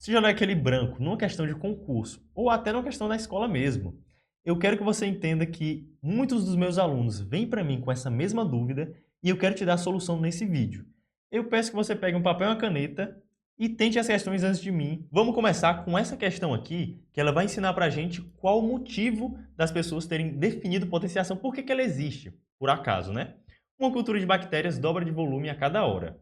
Se jogar aquele branco numa questão de concurso ou até numa questão da escola mesmo, eu quero que você entenda que muitos dos meus alunos vêm para mim com essa mesma dúvida e eu quero te dar a solução nesse vídeo. Eu peço que você pegue um papel e uma caneta e tente as questões antes de mim. Vamos começar com essa questão aqui, que ela vai ensinar para a gente qual o motivo das pessoas terem definido potenciação, por que ela existe, por acaso, né? Uma cultura de bactérias dobra de volume a cada hora.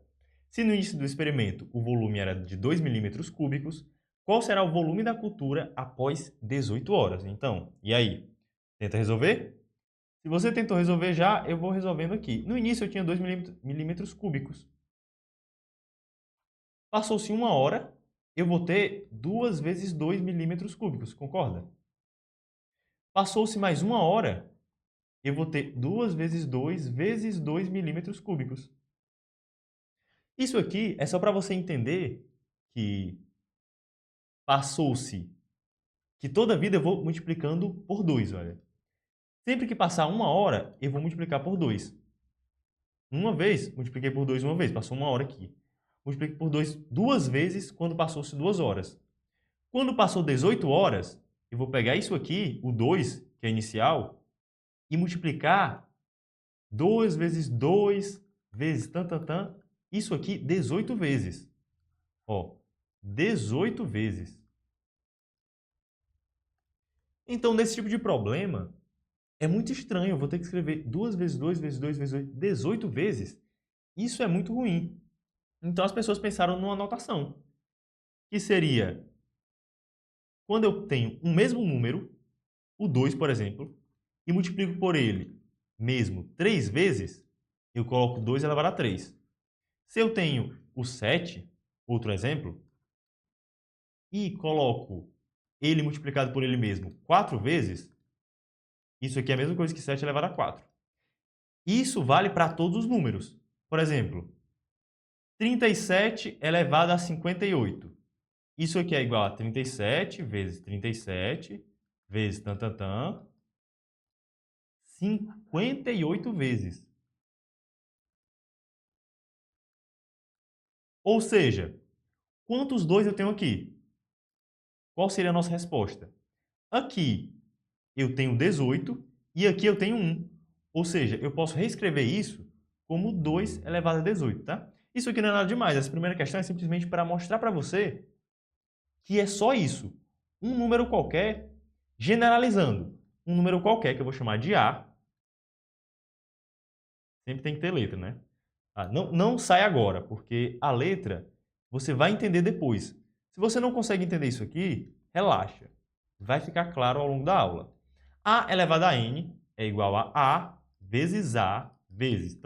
Se no início do experimento o volume era de 2 milímetros cúbicos, qual será o volume da cultura após 18 horas? Então, e aí? Tenta resolver? Se você tentou resolver já, eu vou resolvendo aqui. No início eu tinha 2 milímetros cúbicos. Passou-se uma hora, eu vou ter 2 vezes 2 milímetros cúbicos, concorda? Passou-se mais uma hora, eu vou ter 2 vezes 2 milímetros cúbicos. Isso aqui é só para você entender que passou-se, que toda vida eu vou multiplicando por 2, olha. Sempre que passar uma hora, eu vou multiplicar por 2. Uma vez, multipliquei por 2 uma vez, passou uma hora aqui. Multipliquei por 2 duas vezes quando passou-se 2 horas. Quando passou 18 horas, eu vou pegar isso aqui, o 2, que é inicial, e multiplicar 2 vezes 2 vezes tan, isso aqui 18 vezes. Ó, 18 vezes. Então, nesse tipo de problema, é muito estranho. Eu vou ter que escrever 2 vezes 2 vezes 2 vezes 2, 18 vezes. Isso é muito ruim. Então, as pessoas pensaram numa anotação, que seria, quando eu tenho um mesmo número, o 2, por exemplo, e multiplico por ele mesmo 3 vezes, eu coloco 2 elevado a 3. Se eu tenho o 7, outro exemplo, e coloco ele multiplicado por ele mesmo 4 vezes, isso aqui é a mesma coisa que 7 elevado a 4. Isso vale para todos os números. Por exemplo, 37 elevado a 58. Isso aqui é igual a 37 vezes 37 vezes 58 vezes. Ou seja, quantos 2 eu tenho aqui? Qual seria a nossa resposta? Aqui eu tenho 18 e aqui eu tenho 1. Ou seja, eu posso reescrever isso como 2 elevado a 18, tá? Isso aqui não é nada demais. Essa primeira questão é simplesmente para mostrar para você que é só isso. Um número qualquer, generalizando. Um número qualquer que eu vou chamar de A. Sempre tem que ter letra, né? Não sai agora, porque a letra você vai entender depois. Se você não consegue entender isso aqui, relaxa. Vai ficar claro ao longo da aula. A elevado a n é igual a vezes A vezes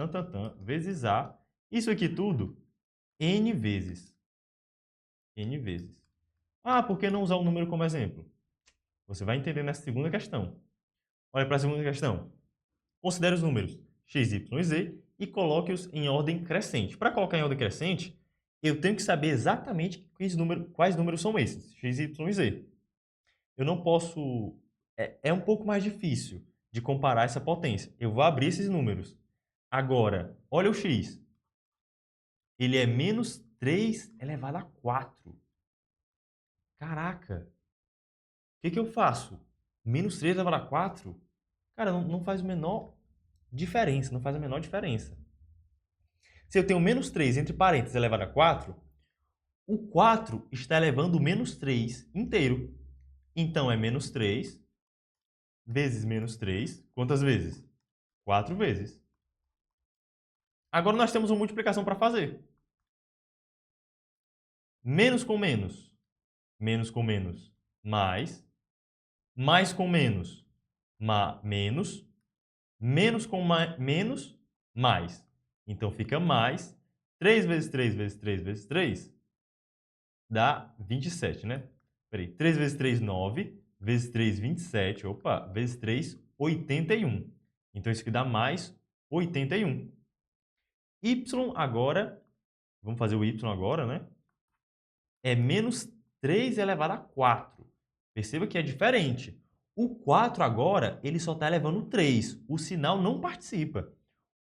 vezes A. Isso aqui tudo, n vezes. N vezes. Por que não usar o número como exemplo? Você vai entender nessa segunda questão. Olha para a segunda questão. Considere os números x, y e z e coloque-os em ordem crescente. Para colocar em ordem crescente, eu tenho que saber exatamente quais números são esses, x, y e z. Eu não posso... É um pouco mais difícil de comparar essa potência. Eu vou abrir esses números. Agora, olha o x. Ele é menos 3 elevado a 4. Caraca! O que eu faço? Menos 3 elevado a 4? Cara, não faz a menor diferença, não faz a menor diferença. Se eu tenho menos 3 entre parênteses elevado a 4, o 4 está elevando o menos 3 inteiro. Então, é menos 3 vezes menos 3. Quantas vezes? 4 vezes. Agora nós temos uma multiplicação para fazer. Menos com menos. Menos com menos. Mais. Mais com menos. Menos. Menos com menos. Mais. Então, fica mais. 3 vezes 3 vezes 3 vezes 3 dá 27, né? Peraí, 3 vezes 3, 9. Vezes 3, 27. Opa, vezes 3, 81. Então, isso aqui dá mais 81. Y agora, vamos fazer o y agora, né? É menos 3 elevado a 4. Perceba que é diferente. O 4 agora, ele só está elevando 3. O sinal não participa.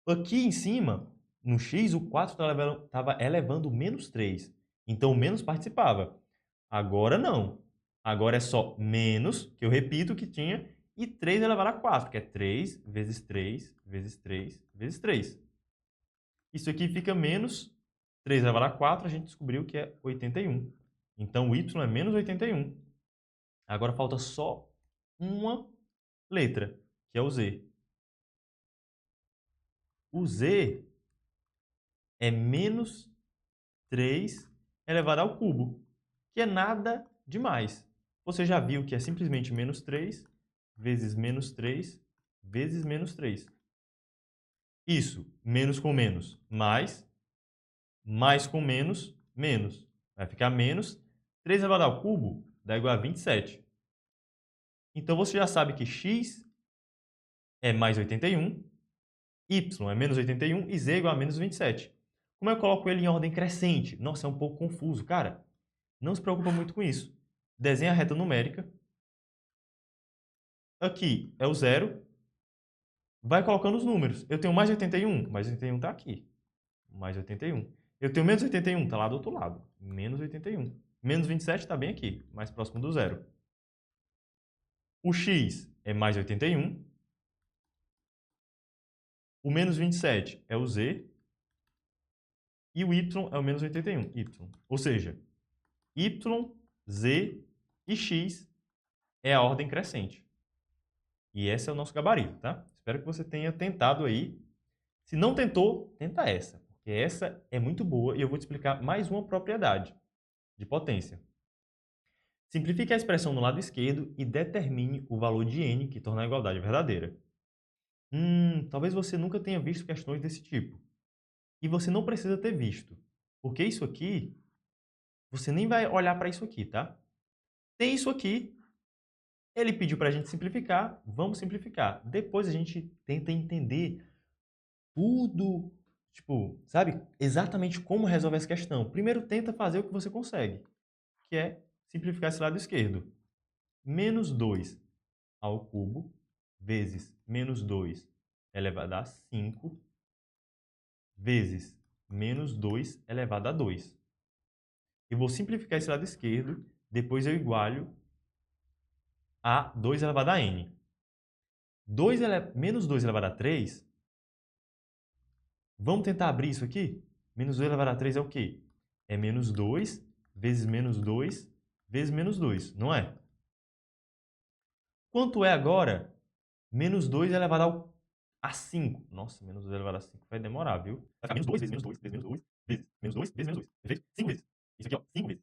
Aqui em cima, no x, o 4 estava elevando menos 3. Então, o menos participava. Agora não. Agora é só menos, que eu repito que tinha, e 3 elevado a 4, que é 3 vezes 3 vezes 3 vezes 3. Isso aqui fica menos 3 elevado a 4, a gente descobriu que é 81. Então, o y é menos 81. Agora falta só uma letra, que é o z. O z é menos 3 elevado ao cubo, que é nada demais. Você já viu que é simplesmente menos 3 vezes menos 3 vezes menos 3. Isso, menos com menos, mais com menos, menos. Vai ficar menos 3 elevado ao cubo dá igual a 27. Então, você já sabe que x é mais 81, y é menos 81 e z é igual a menos 27. Como eu coloco ele em ordem crescente? Nossa, é um pouco confuso. Cara, não se preocupa muito com isso. Desenha a reta numérica. Aqui é o zero. Vai colocando os números. Eu tenho mais 81. Mais 81 está aqui. Mais 81. Eu tenho menos 81. Está lá do outro lado. Menos 81. Menos 27 está bem aqui. Mais próximo do zero. O x é mais 81. O menos 27 é o z. E o y é o menos 81. Y. Ou seja, y, z e x é a ordem crescente. E esse é o nosso gabarito, tá? Espero que você tenha tentado aí. Se não tentou, tenta essa, porque essa é muito boa e eu vou te explicar mais uma propriedade de potência. Simplifique a expressão no lado esquerdo e determine o valor de n que torna a igualdade verdadeira. Talvez você nunca tenha visto questões desse tipo. E você não precisa ter visto, porque isso aqui, você nem vai olhar para isso aqui, tá? Tem isso aqui. Ele pediu para a gente simplificar, vamos simplificar. Depois a gente tenta entender tudo, tipo, sabe, exatamente como resolve essa questão. Primeiro tenta fazer o que você consegue, que é simplificar esse lado esquerdo. Menos 2 ao cubo vezes menos 2 elevado a 5 vezes menos 2 elevado a 2. Eu vou simplificar esse lado esquerdo, depois eu igualo a 2 elevado a n. Menos 2 elevado a 3, vamos tentar abrir isso aqui? Menos 2 elevado a 3 é o quê? É menos 2 vezes menos 2 vezes menos 2, não é? Quanto é agora? Menos 2 elevado a 5. Nossa, menos 2 elevado a 5 vai demorar, viu? Vai ficar menos 2 vezes menos 2 vezes menos 2 vezes menos 2 vezes menos 2. Perfeito? 5 vezes. Isso aqui, ó, 5 vezes.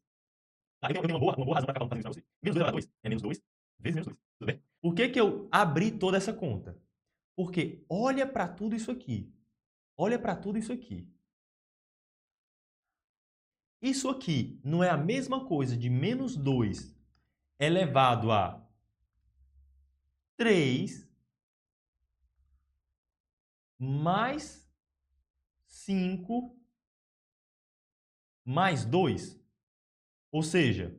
Tá? Eu tenho uma boa razão para acabar fazendo isso para você. Menos 2 elevado a 2 é menos 2 vezes menos 2. Tudo bem? Por que que eu abri toda essa conta? Porque olha para tudo isso aqui. Olha para tudo isso aqui. Isso aqui não é a mesma coisa de menos 2 elevado a 3 mais 5 mais 2? Ou seja,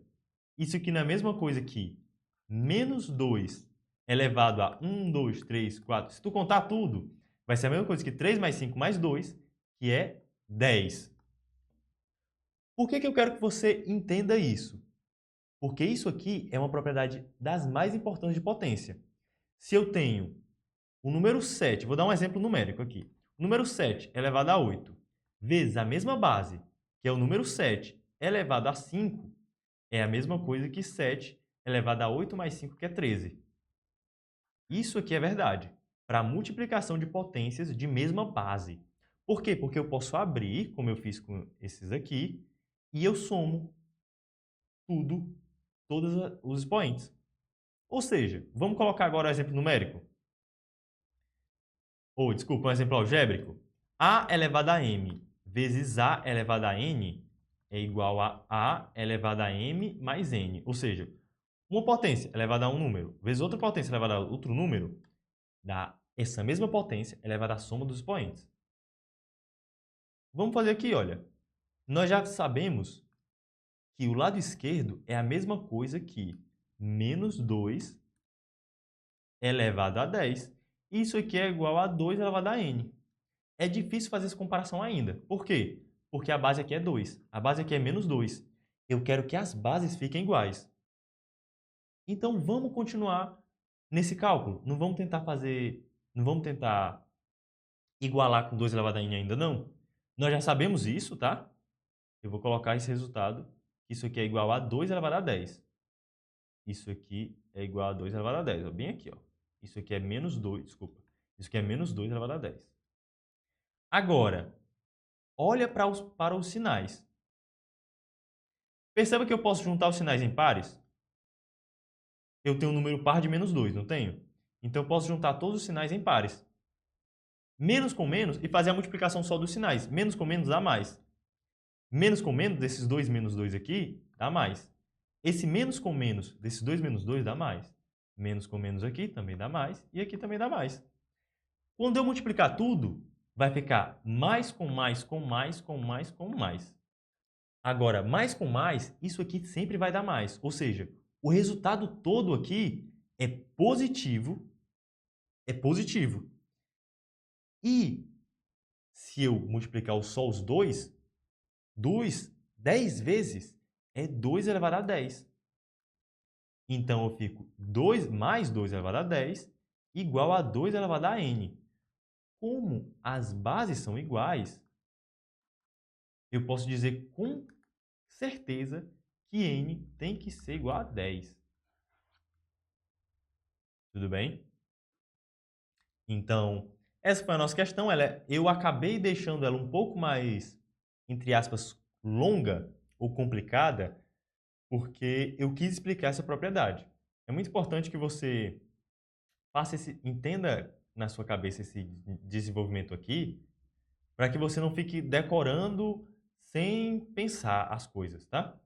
isso aqui não é a mesma coisa que menos 2 elevado a 1, 2, 3, 4. Se tu contar tudo, vai ser a mesma coisa que 3 mais 5 mais 2, que é 10. Por que que eu quero que você entenda isso? Porque isso aqui é uma propriedade das mais importantes de potência. Se eu tenho o número 7, vou dar um exemplo numérico aqui. O número 7 elevado a 8 vezes a mesma base, que é o número 7 elevado a 5, é a mesma coisa que 7 elevado a 8 mais 5, que é 13. Isso aqui é verdade para multiplicação de potências de mesma base. Por quê? Porque eu posso abrir, como eu fiz com esses aqui, e eu somo tudo, todos os expoentes. Ou seja, vamos colocar agora o exemplo numérico. Ou, desculpa, um exemplo algébrico. A elevado a m vezes a elevado a n é igual a elevado a m mais n. Ou seja, uma potência elevada a um número vezes outra potência elevada a outro número dá essa mesma potência elevada à soma dos expoentes. Vamos fazer aqui, olha. Nós já sabemos que o lado esquerdo é a mesma coisa que menos 2 elevado a 10. Isso aqui é igual a 2 elevado a n. É difícil fazer essa comparação ainda. Por quê? Porque a base aqui é 2. A base aqui é menos 2. eu quero que as bases fiquem iguais. Então, vamos continuar nesse cálculo. Não vamos tentar igualar com 2 elevado a n ainda não. Nós já sabemos isso, tá? Eu vou colocar esse resultado. Isso aqui é igual a 2 elevado a 10. Isso aqui é igual a 2 elevado a 10. Ó, bem aqui, ó. Isso aqui é menos 2, desculpa. Isso aqui é menos 2 elevado a 10. Agora, olha para os sinais. Perceba que eu posso juntar os sinais em pares? Eu tenho um número par de menos 2, não tenho? Então, eu posso juntar todos os sinais em pares. Menos com menos e fazer a multiplicação só dos sinais. Menos com menos dá mais. Menos com menos desses 2 menos 2 aqui, dá mais. Esse menos com menos desses 2 menos 2 dá mais. Menos com menos aqui também dá mais. E aqui também dá mais. Quando eu multiplicar tudo, vai ficar mais com mais com mais com mais com mais. Agora, mais com mais, isso aqui sempre vai dar mais. Ou seja, o resultado todo aqui é positivo. É positivo. E se eu multiplicar só os dois, 10 vezes é 2 elevado a 10. Então, eu fico 2 mais 2 elevado a 10 igual a 2 elevado a n. Como as bases são iguais, eu posso dizer com certeza que n tem que ser igual a 10. Tudo bem? Então, essa foi a nossa questão. Eu acabei deixando ela um pouco mais, entre aspas, longa ou complicada, porque eu quis explicar essa propriedade. É muito importante que você entenda na sua cabeça esse desenvolvimento aqui, para que você não fique decorando sem pensar as coisas, tá?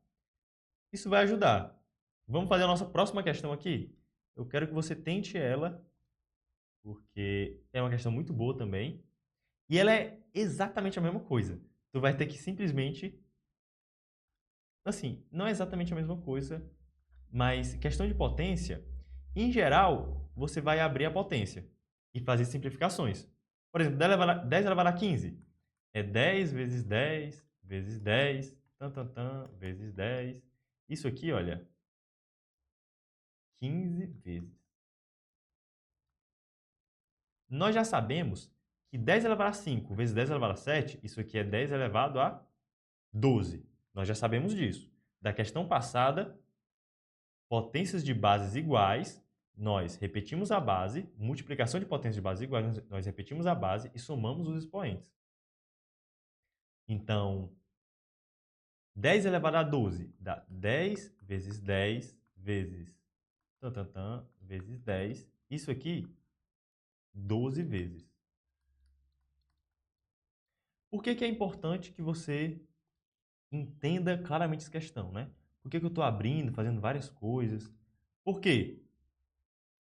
Isso vai ajudar. Vamos fazer a nossa próxima questão aqui? Eu quero que você tente ela, porque é uma questão muito boa também. E ela é exatamente a mesma coisa. Tu vai ter que simplesmente... Assim, não é exatamente a mesma coisa, mas questão de potência, em geral, você vai abrir a potência e fazer simplificações. Por exemplo, 10 elevado a 15 é 10 vezes 10 vezes 10, vezes 10. Isso aqui, olha, 15 vezes. Nós já sabemos que 10 elevado a 5 vezes 10 elevado a 7, isso aqui é 10 elevado a 12. Nós já sabemos disso. Da questão passada, potências de bases iguais, nós repetimos a base, multiplicação de potências de bases iguais, nós repetimos a base e somamos os expoentes. Então, 10 elevado a 12 dá 10 vezes 10 vezes vezes 10. Isso aqui, 12 vezes. Por que é importante que você entenda claramente essa questão, né? Por que eu estou abrindo, fazendo várias coisas? Por quê?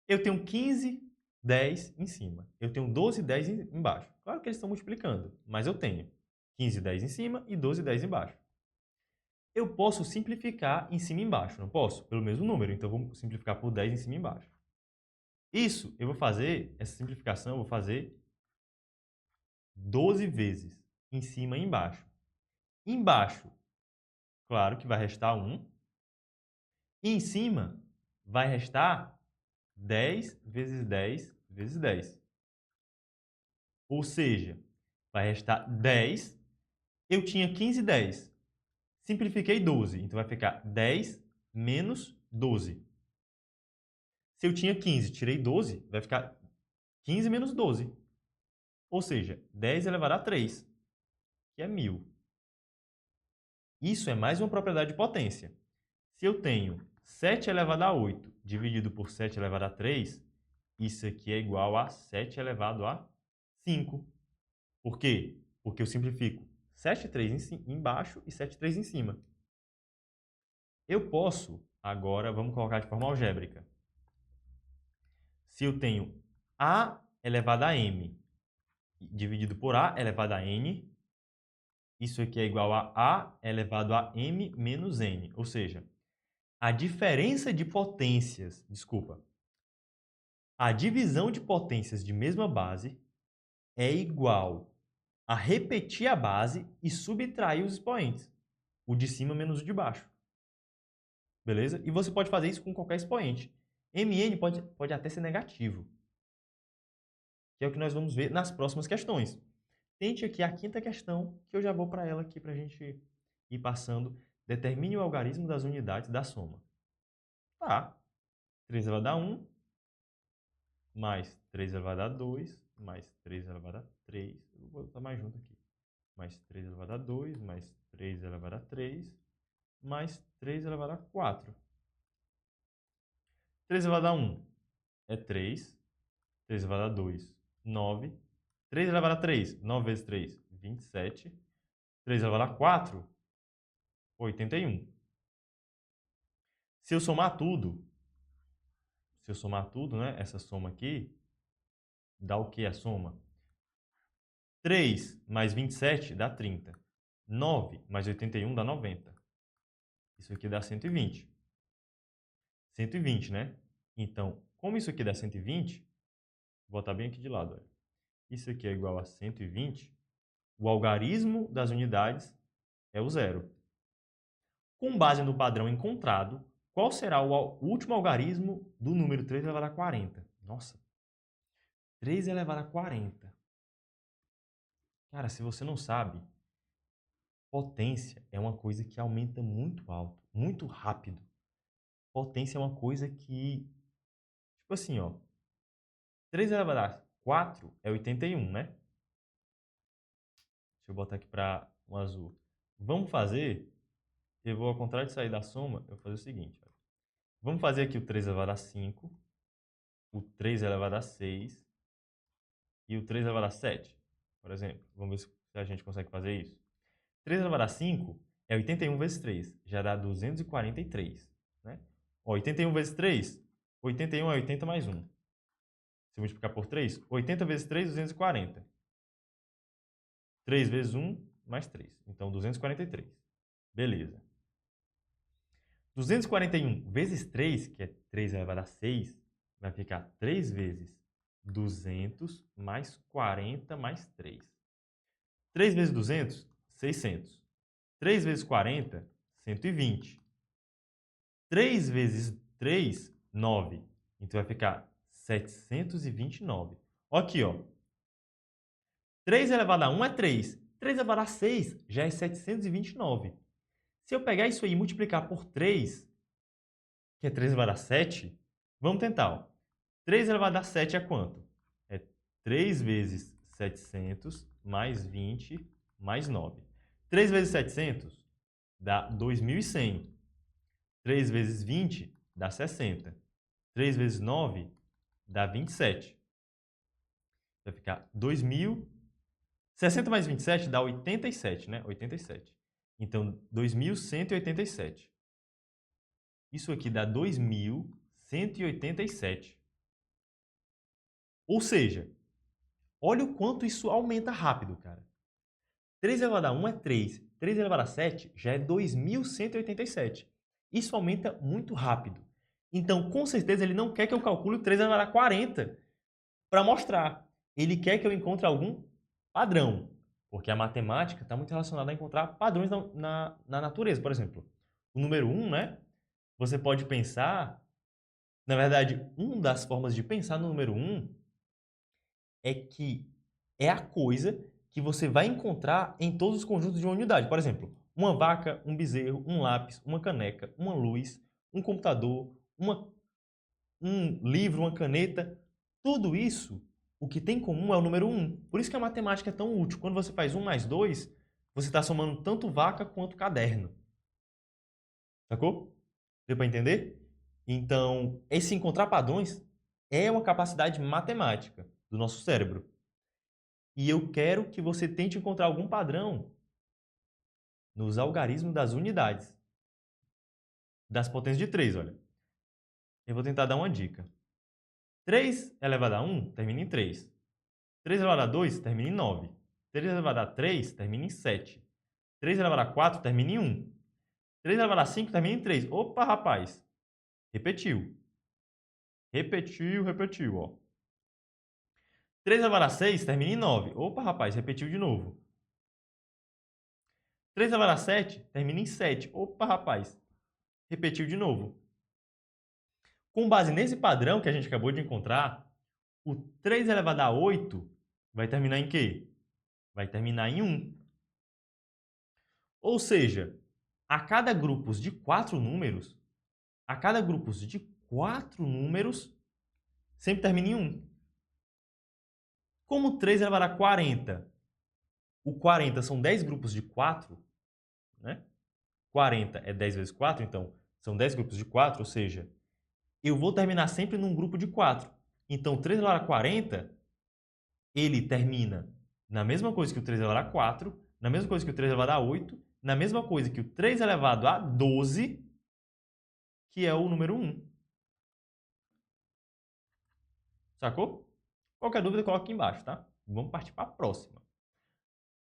Eu tenho 15, 10 em cima. Eu tenho 12, 10 embaixo. Claro que eles estão multiplicando, mas eu tenho 15, 10 em cima e 12, 10 embaixo. Eu posso simplificar em cima e embaixo, não posso? Pelo mesmo número, então eu vou simplificar por 10 em cima e embaixo. Isso, eu vou fazer, essa simplificação, eu vou fazer 12 vezes, em cima e embaixo. Embaixo, claro que vai restar 1. E em cima, vai restar 10 vezes 10 vezes 10. Ou seja, vai restar 10. Eu tinha 15 e 10. Simplifiquei 12, então vai ficar 10 menos 12. Se eu tinha 15, tirei 12, vai ficar 15 menos 12. Ou seja, 10 elevado a 3, que é 1000. Isso é mais uma propriedade de potência. Se eu tenho 7 elevado a 8 dividido por 7 elevado a 3, isso aqui é igual a 7 elevado a 5. Por quê? Porque eu simplifico 7,3 embaixo e 7,3 em cima. Eu posso, agora, vamos colocar de forma algébrica. Se eu tenho A elevado a M dividido por A elevado a N, isso aqui é igual a A elevado a M menos N. Ou seja, a diferença de potências, a divisão de potências de mesma base é igual a repetir a base e subtrair os expoentes, o de cima menos o de baixo. beleza? E você pode fazer isso com qualquer expoente. Mn pode até ser negativo, que é o que nós vamos ver nas próximas questões. Tente aqui a quinta questão, que eu já vou para ela aqui para a gente ir passando. Determine o algarismo das unidades da soma. Tá. 3 elevado a 1, mais 3 elevado a 2, mais 3 elevado a 3. Eu vou botar mais junto aqui. Mais 3 elevado a 2, mais 3 elevado a 3, mais 3 elevado a 4. 3 elevado a 1 é 3. 3 elevado a 2, 9. 3 elevado a 3, 9 vezes 3, 27. 3 elevado a 4, 81. Se eu somar tudo, né, essa soma aqui, dá o que a soma? 3 mais 27 dá 30. 9 mais 81 dá 90. Isso aqui dá 120. 120, né? Então, como isso aqui dá 120, vou botar bem aqui de lado. Olha. Isso aqui é igual a 120. O algarismo das unidades é o zero. Com base no padrão encontrado, qual será o último algarismo do número 3 elevado a 40? Nossa, 3 elevado a 40. Cara, se você não sabe, potência é uma coisa que aumenta muito alto, muito rápido. Potência é uma coisa que, tipo assim, ó, 3 elevado a 4 é 81, né? Deixa eu botar aqui para um azul. Vamos fazer, eu vou, ao contrário de sair da soma, eu vou fazer o seguinte. Ó. Vamos fazer aqui o 3 elevado a 5, o 3 elevado a 6 e o 3 elevado a 7, por exemplo. Vamos ver se a gente consegue fazer isso. 3 elevado a 5 é 81 vezes 3, já dá 243. Né? Ó, 81 vezes 3, 81 é 80 mais 1. Se multiplicar por 3, 80 vezes 3, 240. 3 vezes 1, mais 3. Então, 243. Beleza. 241 vezes 3, que é 3 elevado a 6, vai ficar 3 vezes 200 mais 40 mais 3. 3 vezes 200, 600. 3 vezes 40, 120. 3 vezes 3, 9. Então vai ficar 729. Aqui, ó. 3 elevado a 1 é 3. 3 elevado a 6 já é 729. Se eu pegar isso aí e multiplicar por 3, que é 3 elevado a 7, vamos tentar. Ó. 3 elevado a 7 é quanto? É 3 vezes 700 mais 20 mais 9. 3 vezes 700 dá 2.100. 3 vezes 20 dá 60. 3 vezes 9 dá 27. Vai ficar 2.000. 60 mais 27 dá 87, né? 87. Então, 2.187. Isso aqui dá 2.187. Ou seja, olha o quanto isso aumenta rápido, cara. 3 elevado a 1 é 3. 3 elevado a 7 já é 2.187. Isso aumenta muito rápido. Então, com certeza, ele não quer que eu calcule 3 elevado a 40 para mostrar. Ele quer que eu encontre algum padrão. Porque a matemática está muito relacionada a encontrar padrões na natureza. Por exemplo, o número 1, né? Você pode pensar... Na verdade, uma das formas de pensar no número 1 é que é a coisa que você vai encontrar em todos os conjuntos de uma unidade. Por exemplo, uma vaca, um bezerro, um lápis, uma caneca, uma luz, um computador, um livro, uma caneta. Tudo isso, o que tem em comum é o número 1. Por isso que a matemática é tão útil. Quando você faz 1 mais 2, você está somando tanto vaca quanto caderno. Sacou? Deu para entender? Então, esse encontrar padrões é uma capacidade matemática do nosso cérebro. E eu quero que você tente encontrar algum padrão nos algarismos das unidades. Das potências de 3, olha. Eu vou tentar dar uma dica. 3 elevado a 1 termina em 3. 3 elevado a 2 termina em 9. 3 elevado a 3 termina em 7. 3 elevado a 4 termina em 1. 3 elevado a 5 termina em 3. Opa, rapaz! Repetiu. Repetiu, ó. 3 elevado a 6 termina em 9. Opa, rapaz, repetiu de novo. 3 elevado a 7 termina em 7. Opa, rapaz. repetiu de novo. Com base nesse padrão que a gente acabou de encontrar, o 3 elevado a 8 vai terminar em quê? Vai terminar em 1. Ou seja, a cada grupo de 4 números, sempre termina em 1. Como 3 elevado a 40, o 40 são 10 grupos de 4, né? 40 é 10 vezes 4, então são 10 grupos de 4, ou seja, eu vou terminar sempre num grupo de 4. Então, 3 elevado a 40, ele termina na mesma coisa que o 3 elevado a 4, na mesma coisa que o 3 elevado a 8, na mesma coisa que o 3 elevado a 12, que é o número 1. Sacou? Qualquer dúvida, coloca aqui embaixo, tá? Vamos partir para a próxima.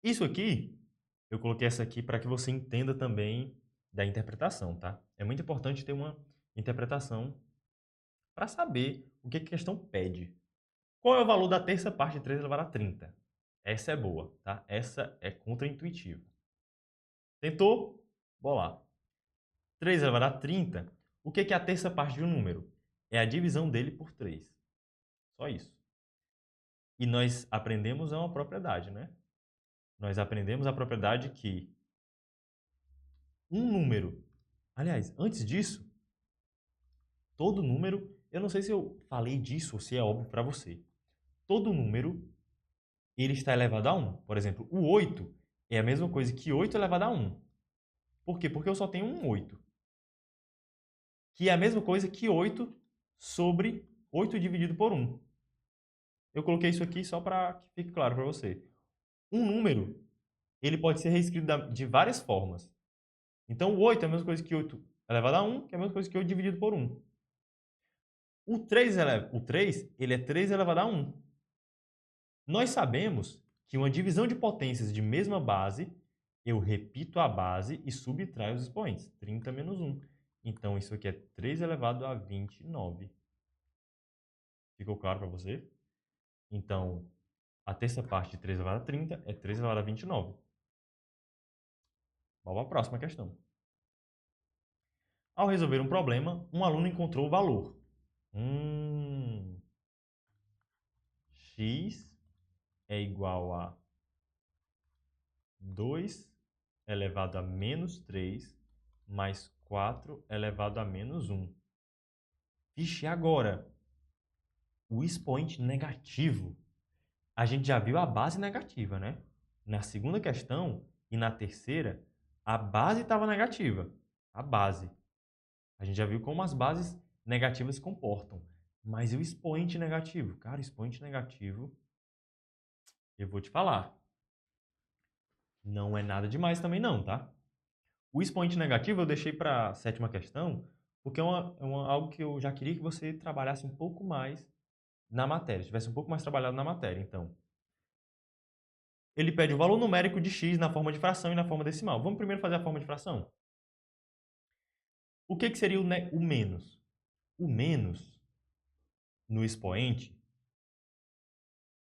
Isso aqui, eu coloquei essa aqui para que você entenda também da interpretação, tá? É muito importante ter uma interpretação para saber o que a questão pede. Qual é o valor da terça parte de 3 elevado a 30? Essa é boa, tá? Essa é contraintuitiva. Tentou? Bora lá. 3 elevado a 30, o que é a terça parte de um número? É a divisão dele por 3. Só isso. E nós aprendemos uma propriedade, né? Nós aprendemos a propriedade que um número... Aliás, antes disso, todo número... Eu não sei se eu falei disso ou se é óbvio para você. Todo número, ele está elevado a 1. Por exemplo, o 8 é a mesma coisa que 8 elevado a 1. Por quê? Porque eu só tenho um 8. Que é a mesma coisa que 8 sobre 8 dividido por 1. Eu coloquei isso aqui só para que fique claro para você. Um número, ele pode ser reescrito de várias formas. Então, o 8 é a mesma coisa que 8 elevado a 1, que é a mesma coisa que 8 dividido por 1. O 3, ele é 3 elevado a 1. Nós sabemos que uma divisão de potências de mesma base, eu repito a base e subtraio os expoentes. 30 menos 1. Então, isso aqui é 3 elevado a 29. Ficou claro para você? Então, a terça parte de 3 elevado a 30 é 3 elevado a 29. Vamos para a próxima questão. Ao resolver um problema, um aluno encontrou o valor. X é igual a 2 elevado a menos 3 mais 4 elevado a menos 1. Vixe, agora, o expoente negativo. A gente já viu a base negativa, né? Na segunda questão e na terceira, a base estava negativa. A base. A gente já viu como as bases negativas se comportam. Mas e o expoente negativo? Cara, o expoente negativo, eu vou te falar. Não é nada demais também não, tá? O expoente negativo eu deixei para a sétima questão, porque é algo que eu já queria que você trabalhasse um pouco mais na matéria, tivesse um pouco mais trabalhado na matéria. Então, ele pede o valor numérico de x na forma de fração e na forma decimal. Vamos primeiro fazer a forma de fração? O que seria o menos? O menos, no expoente,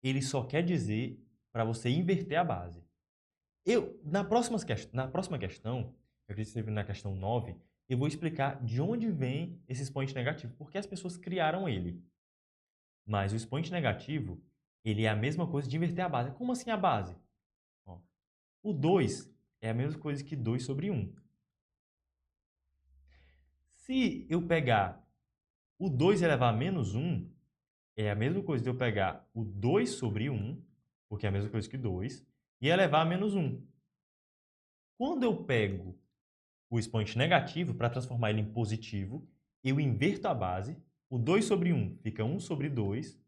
ele só quer dizer para você inverter a base. Na próxima questão, eu acredito que seja na questão 9, eu vou explicar de onde vem esse expoente negativo, porque as pessoas criaram ele. Mas o expoente negativo, ele é a mesma coisa de inverter a base. Como assim a base? Ó, o 2 é a mesma coisa que 2 sobre 1. Se eu pegar o 2 elevado a menos 1, é a mesma coisa de eu pegar o 2 sobre 1, porque é a mesma coisa que 2, e elevar a menos 1. Quando eu pego o expoente negativo para transformar ele em positivo, eu inverto a base, o 2 sobre 1 fica 1 sobre 2,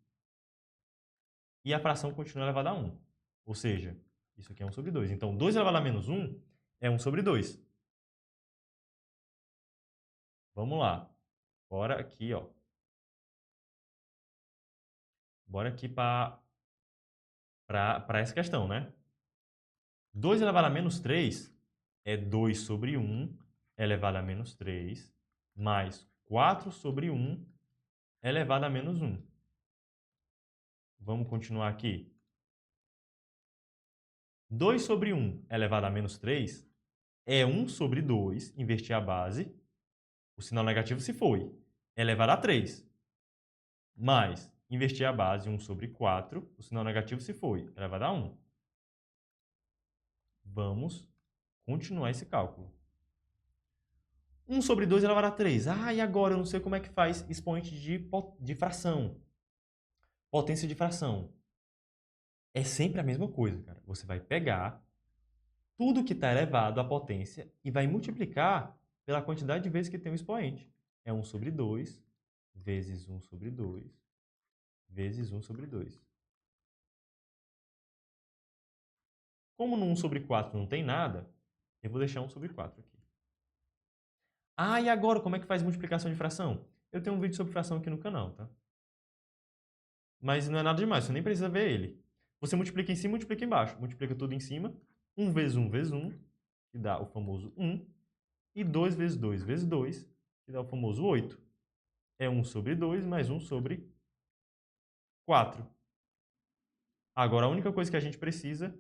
e a fração continua elevada a 1. Ou seja, isso aqui é 1 sobre 2. Então, 2 elevado a menos 1 é 1 sobre 2. Vamos lá. Bora aqui, ó. Bora aqui para essa questão, né? 2 elevado a menos 3 é 2 sobre 1 elevado a menos 3, mais 4 sobre 1 elevado a menos 1. Vamos continuar aqui. 2 sobre 1 elevado a menos 3 é 1 sobre 2, invertir a base, O sinal negativo se foi. Elevado a 3. Mais, inverter a base, 1 sobre 4. O sinal negativo se foi. Elevado a 1. Vamos continuar esse cálculo. 1 sobre 2 elevado a 3. E agora eu não sei como é que faz expoente de fração. Potência de fração. É sempre a mesma coisa, cara. Você vai pegar tudo que está elevado à potência e vai multiplicar pela quantidade de vezes que tem o expoente. É 1 sobre 2 vezes 1 sobre 2 vezes 1 sobre 2. Como no 1 sobre 4 não tem nada, eu vou deixar 1 sobre 4 aqui. E agora como é que faz multiplicação de fração? Eu tenho um vídeo sobre fração aqui no canal, tá? Mas não é nada demais, você nem precisa ver ele. Você multiplica em cima e multiplica embaixo. Multiplica tudo em cima. 1 vezes 1 vezes 1, que dá o famoso 1. E 2 vezes 2 vezes 2, que dá o famoso 8. É 1 sobre 2 mais 1 sobre 4. Agora, a única coisa que a gente precisa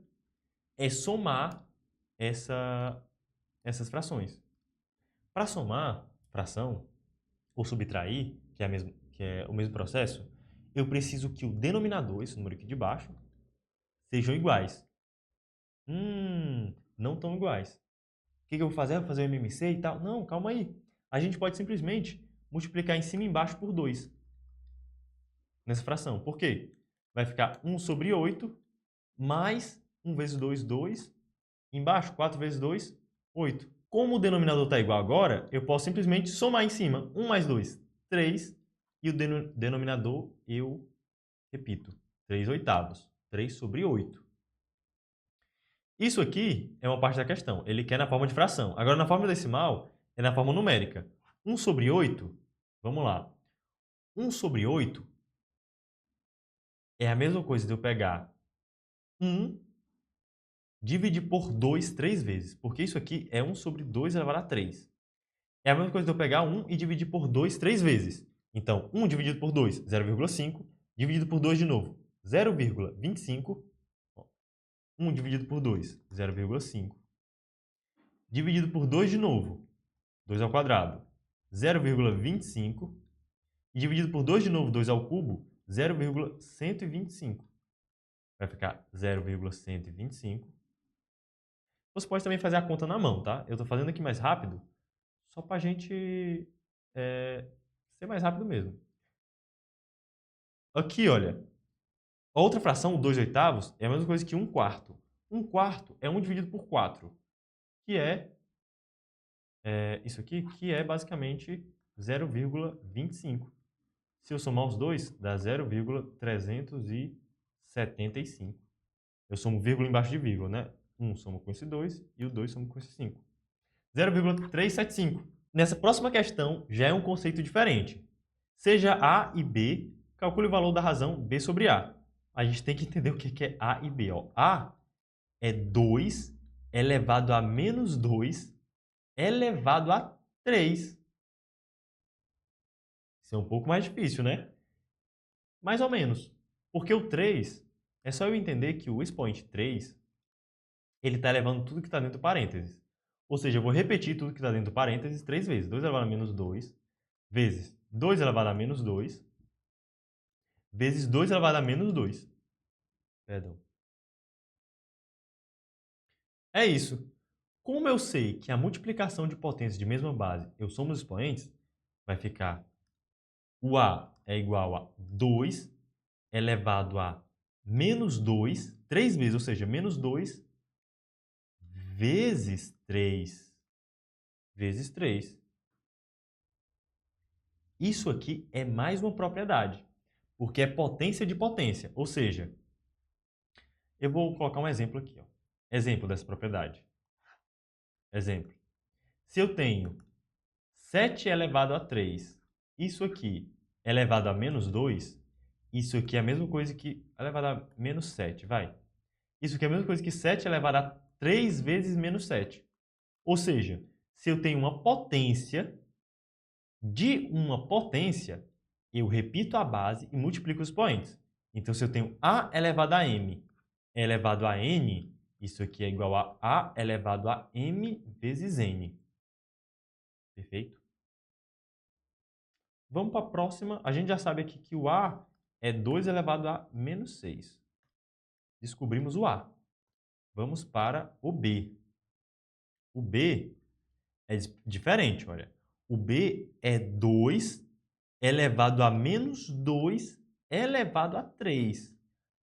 é somar essas frações. Para somar fração, ou subtrair, que é o mesmo processo, eu preciso que o denominador, esse número aqui de baixo, sejam iguais. Não tão iguais. O que eu vou fazer? Vou fazer o MMC e tal? Não, calma aí. A gente pode simplesmente multiplicar em cima e embaixo por 2. Nessa fração. Por quê? Vai ficar 1 sobre 8 mais 1 vezes 2, 2. Embaixo, 4 vezes 2, 8. Como o denominador está igual agora, eu posso simplesmente somar em cima. 1 mais 2, 3. E o denominador, eu repito, 3 oitavos. 3 sobre 8. Isso aqui é uma parte da questão. Ele quer na forma de fração. Agora, na forma decimal, é na forma numérica. 1 sobre 8, vamos lá. 1 sobre 8 é a mesma coisa de eu pegar 1, dividir por 2 3 vezes. Porque isso aqui é 1 sobre 2 elevado a 3. É a mesma coisa de eu pegar 1 e dividir por 2 3 vezes. Então, 1 dividido por 2, 0,5. Dividido por 2 de novo, 0,25. 1 dividido por 2, 0,5. Dividido por 2 de novo, 2 ao quadrado, 0,25. E dividido por 2 de novo, 2 ao cubo, 0,125. Vai ficar 0,125. Você pode também fazer a conta na mão, tá? Eu estou fazendo aqui mais rápido, só para a gente ser mais rápido mesmo. Aqui, olha, a outra fração, o 2 oitavos, é a mesma coisa que 1 quarto. 1 quarto é 1 dividido por 4, que é isso aqui, que é basicamente 0,25. Se eu somar os dois, dá 0,375. Eu somo vírgula embaixo de vírgula, né? 1 soma com esse 2 e o 2 soma com esse 5. 0,375. Nessa próxima questão, já é um conceito diferente. Seja A e B, calcule o valor da razão B sobre A. A gente tem que entender o que é A e B. Ó. A é 2 elevado a menos 2 elevado a 3. Isso é um pouco mais difícil, né? Mais ou menos. Porque o 3, é só eu entender que o expoente 3, ele está elevando tudo que está dentro do parênteses. Ou seja, eu vou repetir tudo que está dentro do parênteses 3 vezes. 2 elevado a menos 2, vezes 2 elevado a menos 2, vezes 2 elevado a menos 2. Perdão. É isso. Como eu sei que a multiplicação de potências de mesma base, eu somo os expoentes, vai ficar o A é igual a 2 elevado a menos 2, 3 vezes, ou seja, menos 2 vezes 3 vezes 3. Isso aqui é mais uma propriedade, porque é potência de potência, ou seja, eu vou colocar um exemplo aqui. Ó. Exemplo dessa propriedade. Exemplo. Se eu tenho 7 elevado a 3, isso aqui elevado a menos 2, isso aqui é a mesma coisa que elevado a menos 7, vai. Isso aqui é a mesma coisa que 7 elevado a 3 vezes menos 7. Ou seja, se eu tenho uma potência de uma potência, eu repito a base e multiplico os expoentes. Então, se eu tenho A elevado a M elevado a N, isso aqui é igual a A elevado a M vezes N. Perfeito? vamos para a próxima. A gente já sabe aqui que o A é 2 elevado a menos 6. Descobrimos o A. Vamos para o B. O B é diferente, olha. O B é 2 elevado a menos 2 elevado a 3.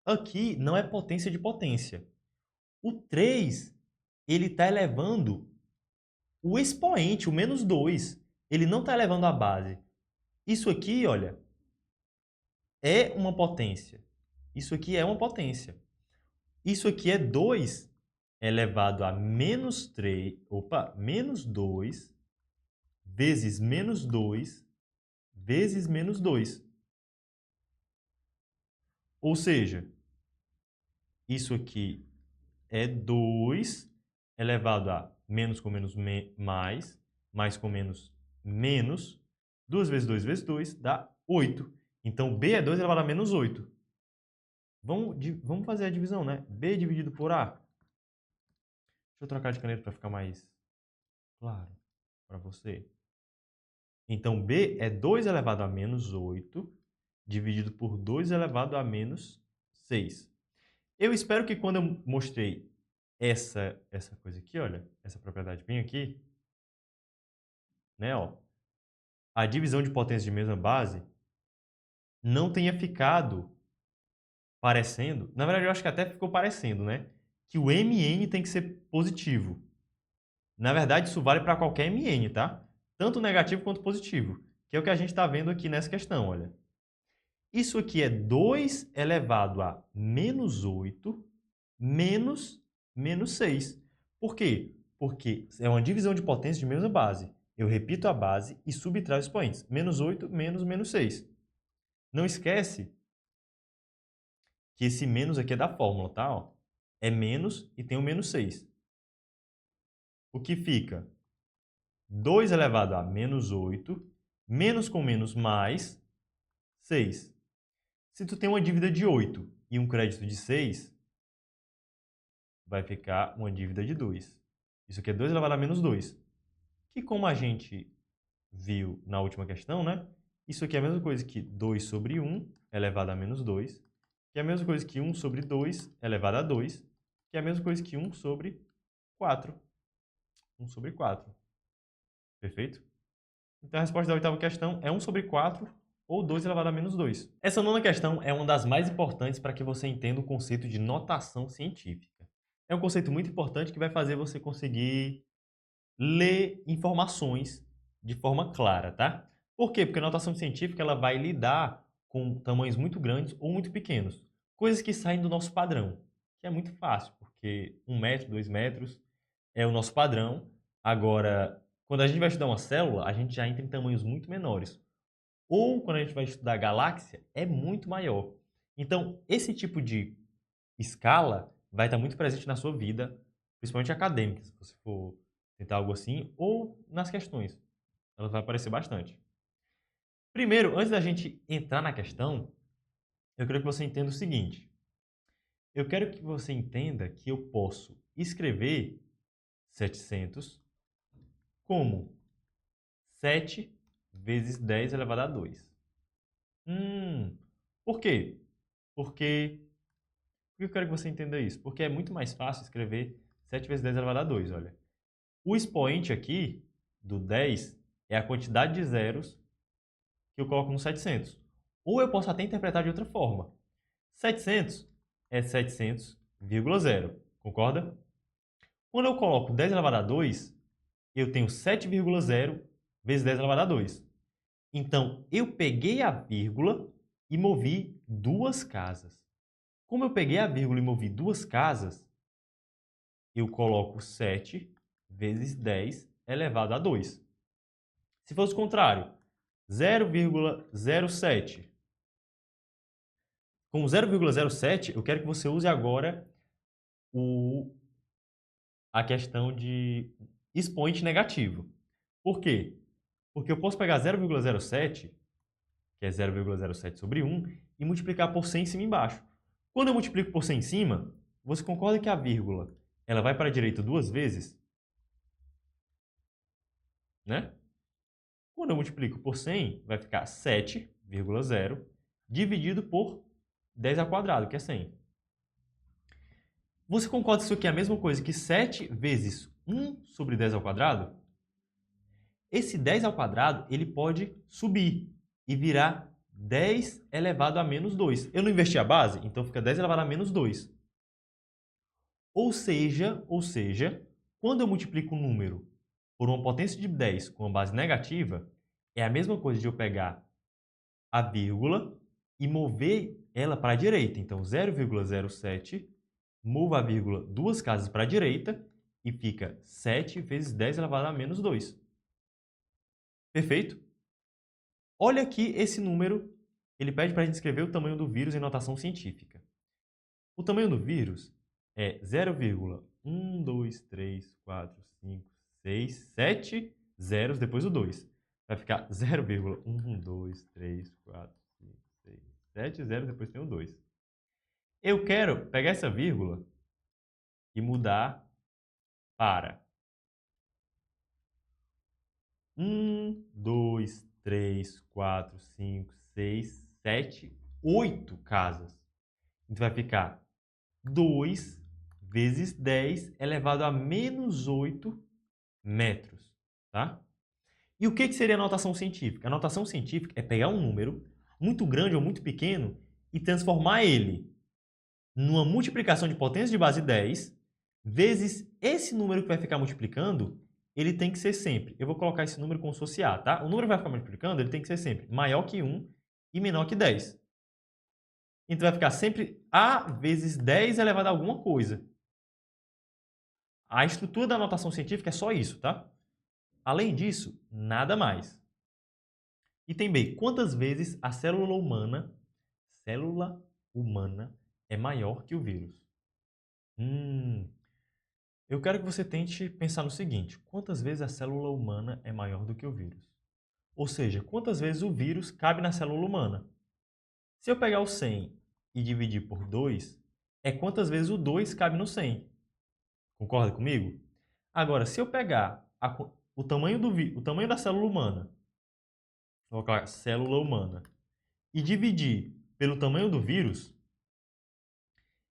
Aqui não é potência de potência. O 3, ele está elevando o expoente, o menos 2. Ele não está elevando a base. Isso aqui, olha, é uma potência. Isso aqui é uma potência. Isso aqui é 2 elevado a menos 3, menos 2 vezes menos 2 vezes menos 2. Ou seja, isso aqui é 2 elevado a menos com menos mais com menos menos, 2 vezes 2 vezes 2 dá 8. Então, B é 2 elevado a menos 8. Vamos fazer a divisão, né? B dividido por A. Deixa eu trocar de caneta para ficar mais claro para você. Então, B é 2 elevado a menos 8 dividido por 2 elevado a menos 6. Eu espero que quando eu mostrei essa coisa aqui, olha, essa propriedade bem aqui, né, ó, a divisão de potências de mesma base não tenha ficado parecendo, na verdade eu acho que até ficou parecendo, né, que o MN tem que ser positivo. Na verdade isso vale para qualquer MN, tá? Tanto negativo quanto positivo, que é o que a gente está vendo aqui nessa questão, olha. Isso aqui é 2 elevado a menos 8 menos 6. Por quê? Porque é uma divisão de potência de mesma base. Eu repito a base e subtraio os expoentes. Menos 8 menos 6. Não esquece que esse menos aqui é da fórmula, tá? Ó, é menos e tem o menos 6. O que fica? 2 elevado a menos 8, menos com menos mais 6. Se tu tem uma dívida de 8 e um crédito de 6, vai ficar uma dívida de 2. Isso aqui é 2 elevado a menos 2. Que como a gente viu na última questão, né? Isso aqui é a mesma coisa que 2 sobre 1 elevado a menos 2, que é a mesma coisa que 1 sobre 2 elevado a 2, que é a mesma coisa que 1 sobre 4. 1 sobre 4. Perfeito? Então a resposta da oitava questão é 1 sobre 4 ou 2 elevado a menos 2. Essa nona questão é uma das mais importantes para que você entenda o conceito de notação científica. É um conceito muito importante que vai fazer você conseguir ler informações de forma clara, tá? Por quê? Porque a notação científica ela vai lidar com tamanhos muito grandes ou muito pequenos. Coisas que saem do nosso padrão, que é muito fácil, porque 1 metro, 2 metros é o nosso padrão. Agora, quando a gente vai estudar uma célula, a gente já entra em tamanhos muito menores. Ou quando a gente vai estudar galáxia, é muito maior. Então, esse tipo de escala vai estar muito presente na sua vida, principalmente acadêmica, se você for tentar algo assim, ou nas questões. Ela vai aparecer bastante. Primeiro, antes da gente entrar na questão, eu quero que você entenda o seguinte. Eu quero que você entenda que eu posso escrever 700 como 7 vezes 10 elevado a 2. Por quê? Porque eu quero que você entenda isso? Porque é muito mais fácil escrever 7 vezes 10 elevado a 2, olha. O expoente aqui, do 10, é a quantidade de zeros que eu coloco no 700. Ou eu posso até interpretar de outra forma. 700 é 700,0, concorda? Quando eu coloco 10 elevado a 2, eu tenho 7,0 vezes 10 elevado a 2. Então, eu peguei a vírgula e movi duas casas. Como eu peguei a vírgula e movi duas casas, eu coloco 7 vezes 10 elevado a 2. Se fosse o contrário, 0,07. Com 0,07, eu quero que você use agora a questão de expoente negativo. Por quê? Porque eu posso pegar 0,07, que é 0,07 sobre 1, e multiplicar por 100 em cima e embaixo. Quando eu multiplico por 100 em cima, você concorda que a vírgula ela vai para a direita duas vezes? Né? Quando Quando eu multiplico por 100, vai ficar 7,0 dividido por 10 ao quadrado, que é 100. Você concorda que isso aqui é a mesma coisa que 7 vezes 1 sobre 10 ao quadrado? Esse 10 ao quadrado, ele pode subir e virar 10 elevado a menos 2. Eu não inverti a base, então fica 10 elevado a menos 2. Ou seja, quando eu multiplico um número por uma potência de 10 com uma base negativa, é a mesma coisa de eu pegar a vírgula e mover ela para a direita. Então, 0,07, movo a vírgula duas casas para a direita e fica 7 vezes 10 elevado a menos 2. Perfeito? Olha aqui esse número, ele pede para a gente escrever o tamanho do vírus em notação científica. O tamanho do vírus é 0,1234567 zeros depois o 2. Vai ficar 0,1234567 zeros depois tem o 2. Eu quero pegar essa vírgula e mudar para 1, 2, 3, 4, 5, 6, 7, 8 casas. Então vai ficar 2 vezes 10 elevado a menos 8 metros. Tá? E o que seria a notação científica? A notação científica é pegar um número muito grande ou muito pequeno e transformar ele numa multiplicação de potência de base 10 vezes esse número que vai ficar multiplicando, ele tem que ser sempre. Eu vou colocar esse número como se fosse A, tá? O número que vai ficar multiplicando, ele tem que ser sempre maior que 1 e menor que 10. Então vai ficar sempre A vezes 10 elevado a alguma coisa. A estrutura da notação científica é só isso, tá? Além disso, nada mais. Item B. Quantas vezes a célula humana é maior que o vírus? Eu quero que você tente pensar no seguinte. Quantas vezes a célula humana é maior do que o vírus? Ou seja, quantas vezes o vírus cabe na célula humana? Se eu pegar o 100 e dividir por 2, é quantas vezes o 2 cabe no 100. Concorda comigo? Agora, se eu pegar o tamanho da célula humana, vou colocar célula humana, e dividir pelo tamanho do vírus,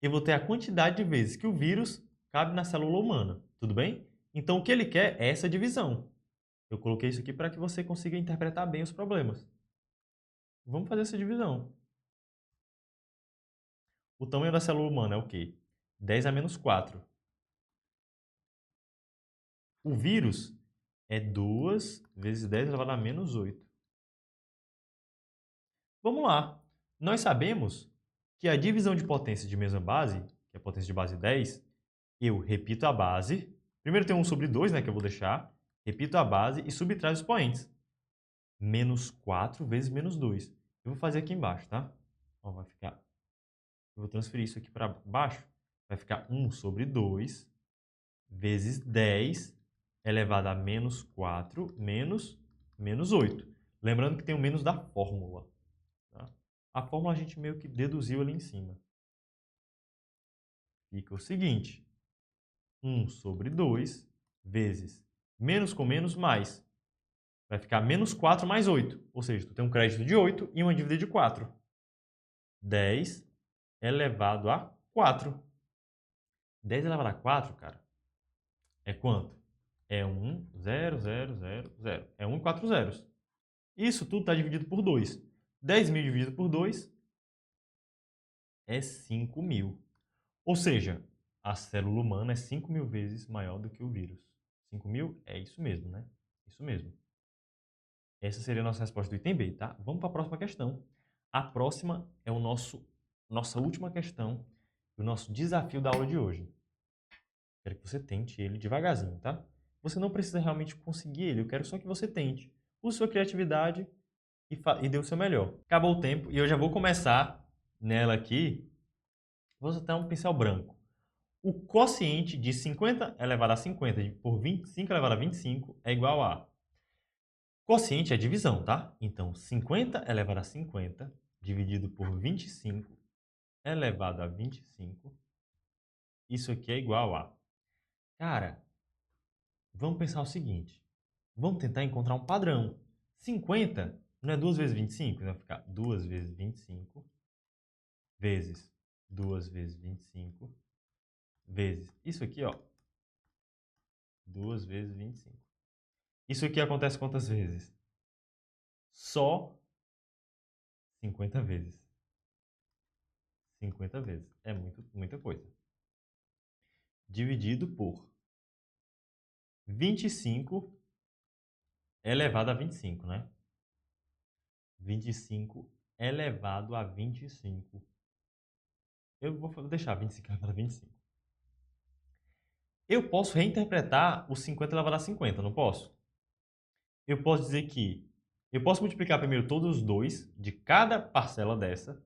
eu vou ter a quantidade de vezes que o vírus cabe na célula humana. Tudo bem? Então, o que ele quer é essa divisão. Eu coloquei isso aqui para que você consiga interpretar bem os problemas. Vamos fazer essa divisão. O tamanho da célula humana é o quê? 10 a menos 4. O vírus é 2 vezes 10 elevado a menos 8. Vamos lá. Nós sabemos que a divisão de potência de mesma base, que é a potência de base 10, eu repito a base. Primeiro tem 1 sobre 2, né, que eu vou deixar. Repito a base e subtraio os expoentes. Menos 4 vezes menos 2. Eu vou fazer aqui embaixo, tá? Ó, vai ficar... Eu vou transferir isso aqui para baixo. Vai ficar 1 sobre 2 vezes 10 elevado a menos 4 menos 8. Lembrando que tem o menos da fórmula. Tá? A fórmula a gente meio que deduziu ali em cima. Fica o seguinte. 1 sobre 2 vezes menos com menos mais. Vai ficar menos 4 mais 8. Ou seja, tu tem um crédito de 8 e uma dívida de 4. 10 elevado a 4. 10 elevado a 4, cara, é quanto? É 1, 0, 0, 0, 0. É 1 e 4 zeros. Isso tudo está dividido por 2. 10.000 dividido por 2 é 5.000. Ou seja, a célula humana é 5.000 vezes maior do que o vírus. 5.000 é isso mesmo, né? Isso mesmo. Essa seria a nossa resposta do item B, tá? Vamos para a próxima questão. A próxima é nossa última questão do nosso desafio da aula de hoje. Quero que você tente ele devagarzinho, tá? Você não precisa realmente conseguir ele, eu quero só que você tente. Use sua criatividade e dê o seu melhor. Acabou o tempo e eu já vou começar nela aqui. Vou usar um pincel branco. O quociente de 50 elevado a 50 por 25 elevado a 25 é igual a... Quociente é divisão, tá? Então, 50 elevado a 50 dividido por 25 elevado a 25, isso aqui é igual a... Cara, vamos pensar o seguinte. Vamos tentar encontrar um padrão. 50 não é 2 vezes 25? Vai ficar 2 vezes 25 vezes 2 vezes 25 vezes isso aqui, ó. 2 vezes 25. Isso aqui acontece quantas vezes? Só 50 vezes. 50 vezes. É muita coisa. Dividido por 25 elevado a 25, né? 25 elevado a 25. Eu vou deixar 25 elevado a 25. Eu posso reinterpretar o 50 elevado a 50, não posso? Eu posso dizer que eu posso multiplicar primeiro todos os dois de cada parcela dessa.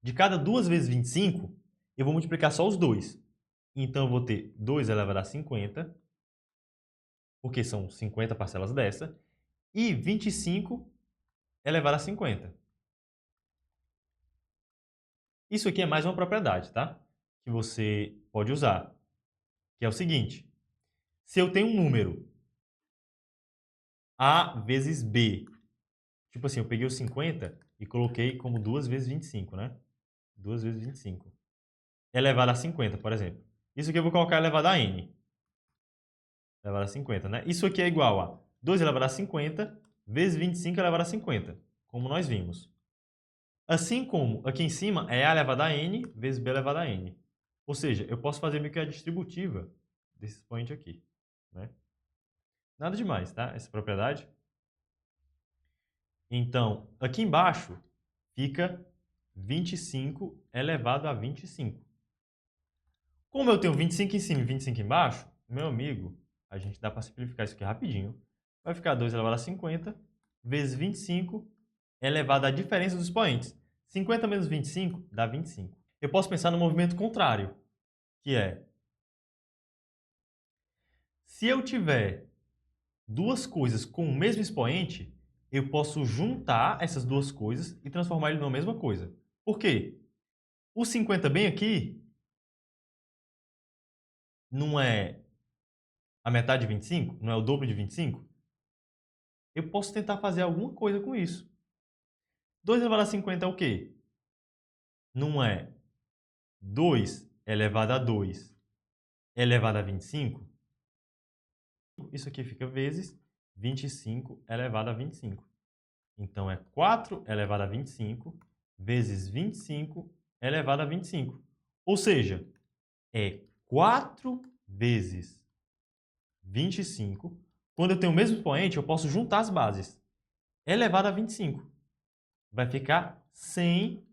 De cada 2 vezes 25, eu vou multiplicar só os dois. Então, eu vou ter 2 elevado a 50, porque são 50 parcelas dessa, e 25 elevado a 50. Isso aqui é mais uma propriedade, tá? Que você pode usar, que é o seguinte. Se eu tenho um número A vezes B, tipo assim, eu peguei o 50 e coloquei como 2 vezes 25, né? 2 vezes 25. Elevado a 50, por exemplo. Isso aqui eu vou colocar elevado a n. Elevado a 50, né? Isso aqui é igual a 2 elevado a 50 vezes 25 elevado a 50, como nós vimos. Assim como aqui em cima é a elevado a n vezes b elevado a n. Ou seja, eu posso fazer meio que a distributiva desse expoente aqui, né? Nada demais, tá? Essa propriedade. Então, aqui embaixo fica 25 elevado a 25. Como eu tenho 25 em cima e 25 embaixo, meu amigo, a gente dá para simplificar isso aqui rapidinho. Vai ficar 2 elevado a 50 vezes 25 elevado à diferença dos expoentes. 50 menos 25 dá 25. Eu posso pensar no movimento contrário, que é, se eu tiver duas coisas com o mesmo expoente, eu posso juntar essas duas coisas e transformar ele numa mesma coisa. Por quê? O 50 bem aqui não é a metade de 25? Não é o dobro de 25? Eu posso tentar fazer alguma coisa com isso. 2 elevado a 50 é o quê? Não é 2 elevado a 2 elevado a 25? Isso aqui fica vezes 25 elevado a 25. Então, é 4 elevado a 25 vezes 25 elevado a 25. Ou seja, é 4 vezes 25. Quando eu tenho o mesmo expoente, eu posso juntar as bases. Elevado a 25. Vai ficar 100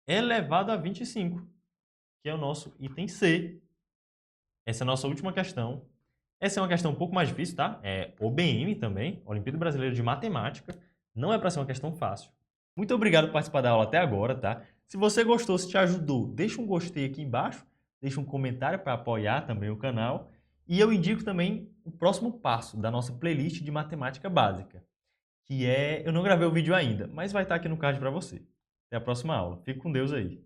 elevado a 25, que é o nosso item C. Essa é a nossa última questão. Essa é uma questão um pouco mais difícil, tá? É OBM também, Olimpíada Brasileira de Matemática. Não é para ser uma questão fácil. Muito obrigado por participar da aula até agora, tá? Se você gostou, se te ajudou, deixa um gostei aqui embaixo, deixa um comentário para apoiar também o canal. E eu indico também o próximo passo da nossa playlist de matemática básica, que é... Eu não gravei o vídeo ainda, mas vai estar aqui no card para você. Até a próxima aula. Fique com Deus aí.